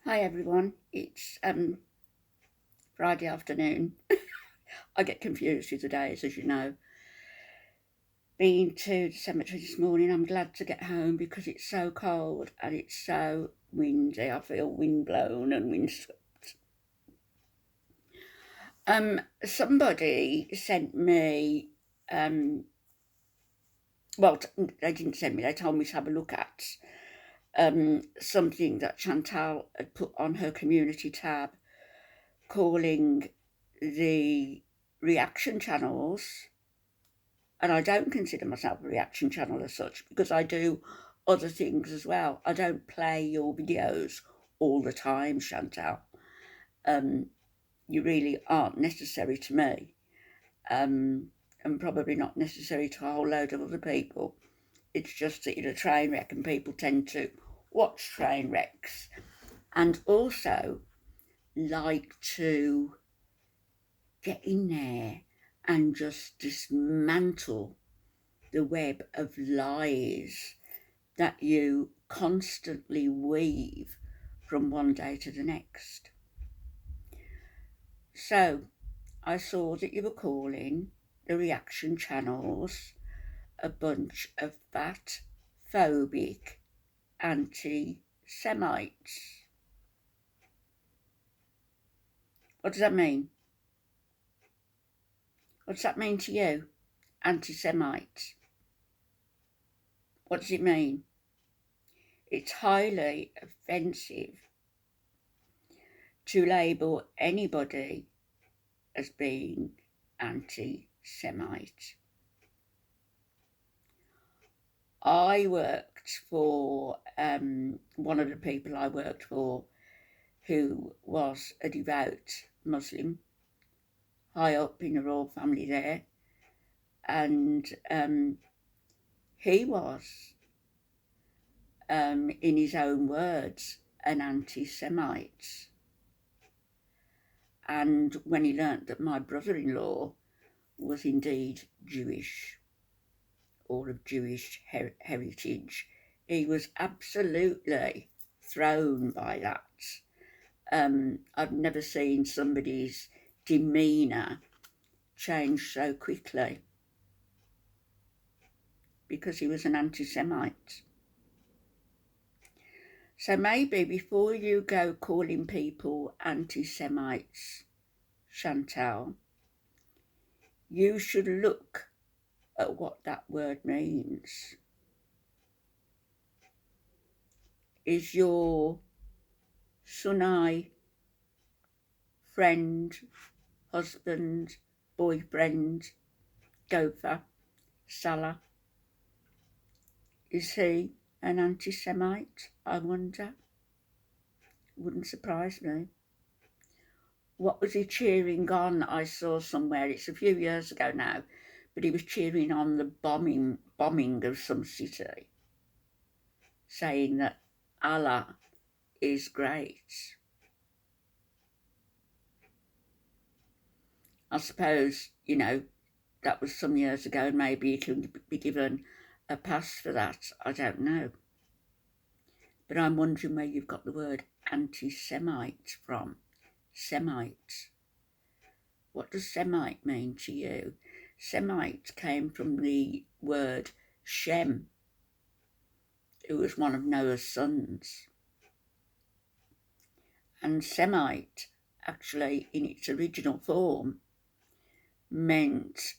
Hi everyone, it's Friday afternoon. I get confused with the days, as you know. Been to the cemetery this morning. I'm glad to get home because it's so cold and it's so windy. I feel windblown and windswept. Somebody sent me, well, they didn't send me, they told me to have a look at something that Chantal had put on her community tab, calling the reaction channels, and I don't consider myself a reaction channel as such because I do other things as well. I don't play your videos all the time, Chantal. You really aren't necessary to me, and probably not necessary to a whole load of other people. It's just that you're a train wreck and people tend to watch train wrecks and also like to get in there and just dismantle the web of lies that you constantly weave from one day to the next. So I saw that you were calling the reaction channels a bunch of fat, phobic, anti-Semites. What does that mean? What does that mean to you, anti-Semites? What does it mean? It's highly offensive to label anybody as being anti-Semite. I worked for one of the people I worked for who was a devout Muslim, high up in the royal family there, and he was, in his own words, an anti-Semite. And when he learnt that my brother-in-law was indeed Jewish, or of Jewish heritage, he was absolutely thrown by that. I've never seen somebody's demeanour change so quickly because he was an anti-Semite. So maybe before you go calling people anti-Semites, Chantal, you should look at what that word means. Is your Sunni friend, husband, boyfriend, gopher, Salah, is he an anti-Semite, I wonder? Wouldn't surprise me. What was he cheering on? I saw somewhere, it's a few years ago now, but he was cheering on the bombing of some city, saying that Allah is great. I suppose, that was some years ago, and maybe he can be given a pass for that. I don't know. But I'm wondering where you've got the word anti-Semite from. Semite. What does Semite mean to you? Semite came from the word Shem, who was one of Noah's sons. And Semite, actually, in its original form, meant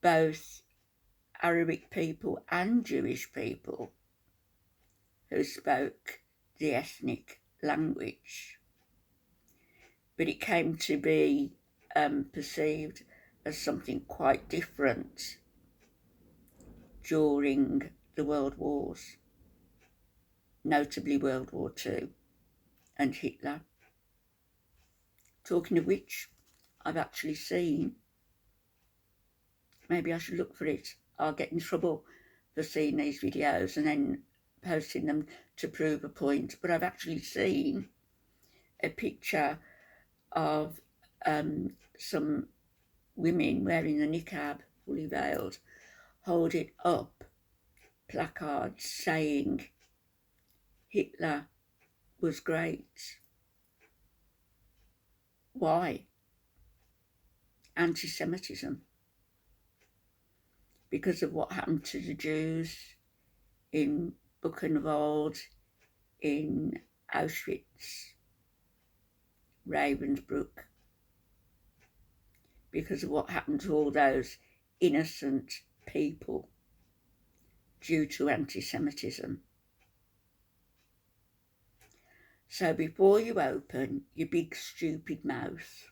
both Arabic people and Jewish people who spoke the ethnic language. But it came to be perceived as something quite different during the World Wars, notably World War II and Hitler. Talking of which, I've actually seen, maybe I should look for it. I'll get in trouble for seeing these videos and then posting them to prove a point, but I've actually seen a picture of some women wearing the niqab, fully veiled, holding up placards saying Hitler was great. Why? Anti-Semitism. Because of what happened to the Jews in Buchenwald, in Auschwitz, Ravensbrück. Because of what happened to all those innocent people due to anti-Semitism. So before you open your big stupid mouth,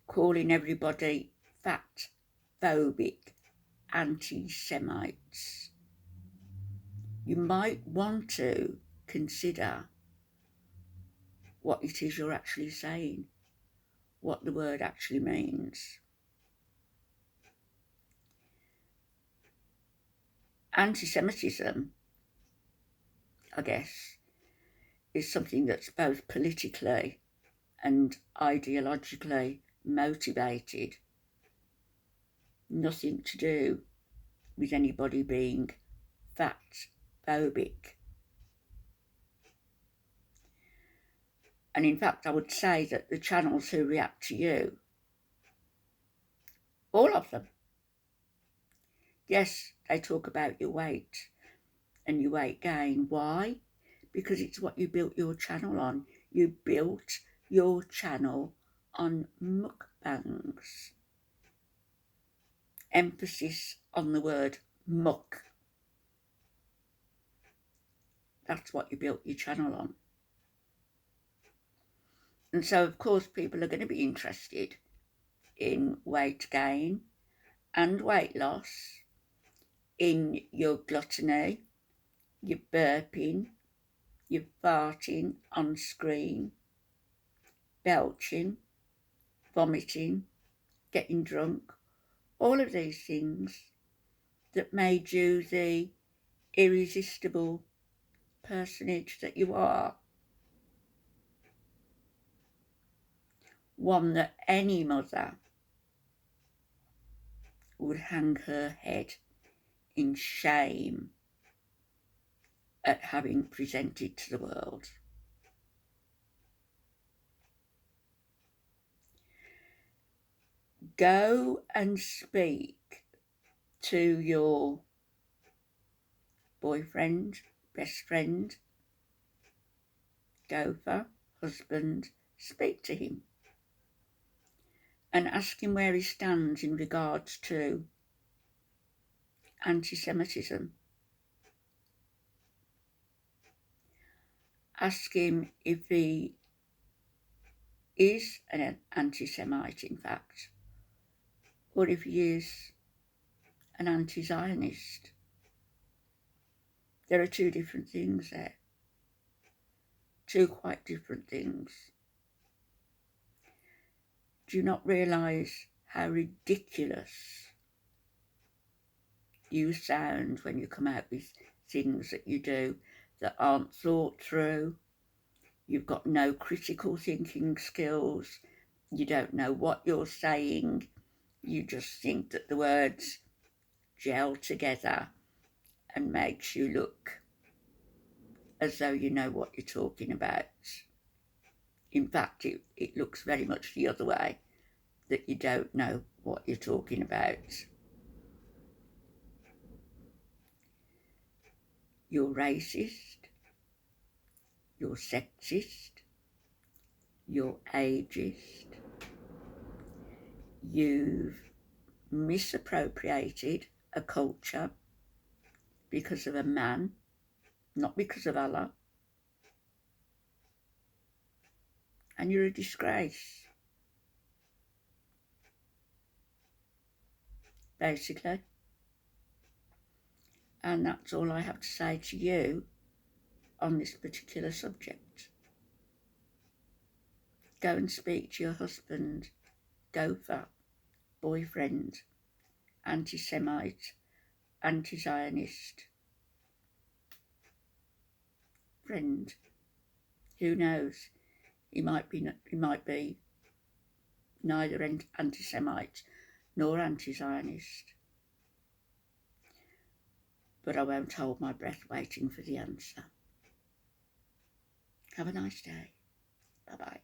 calling everybody fat, phobic, anti-Semites, you might want to consider what it is you're actually saying, what the word actually means. Anti-Semitism, I guess, is something that's both politically and ideologically motivated. Nothing to do with anybody being fat phobic. And in fact, I would say that the channels who react to you, all of them, yes, they talk about your weight and your weight gain. Why? Because it's what you built your channel on. You built your channel on mukbangs. Emphasis on the word muck. That's what you built your channel on. And so, of course, people are going to be interested in weight gain and weight loss, in your gluttony, your burping, your farting on screen, belching, vomiting, getting drunk, all of these things that made you the irresistible personage that you are. One that any mother would hang her head in shame at having presented to the world. Go and speak to your boyfriend, best friend, gopher, husband. Speak to him and ask him where he stands in regards to anti-Semitism. Ask him if he is an anti-Semite, in fact, or if he is an anti-Zionist. There are two different things there. Two quite different things. Do you not realise how ridiculous you sound when you come out with things that you do that aren't thought through? You've got no critical thinking skills. You don't know what you're saying. You just think that the words gel together and makes you look as though you know what you're talking about. In fact, it looks very much the other way, that you don't know what you're talking about. You're racist, you're sexist, you're ageist, you've misappropriated a culture because of a man, not because of Allah, and you're a disgrace, basically. And that's all I have to say to you on this particular subject. Go and speak to your husband, gopher, boyfriend, anti-Semite, anti-Zionist friend. Who knows? He might be neither anti-Semite nor anti-Zionist. But I won't hold my breath waiting for the answer. Have a nice day. Bye-bye.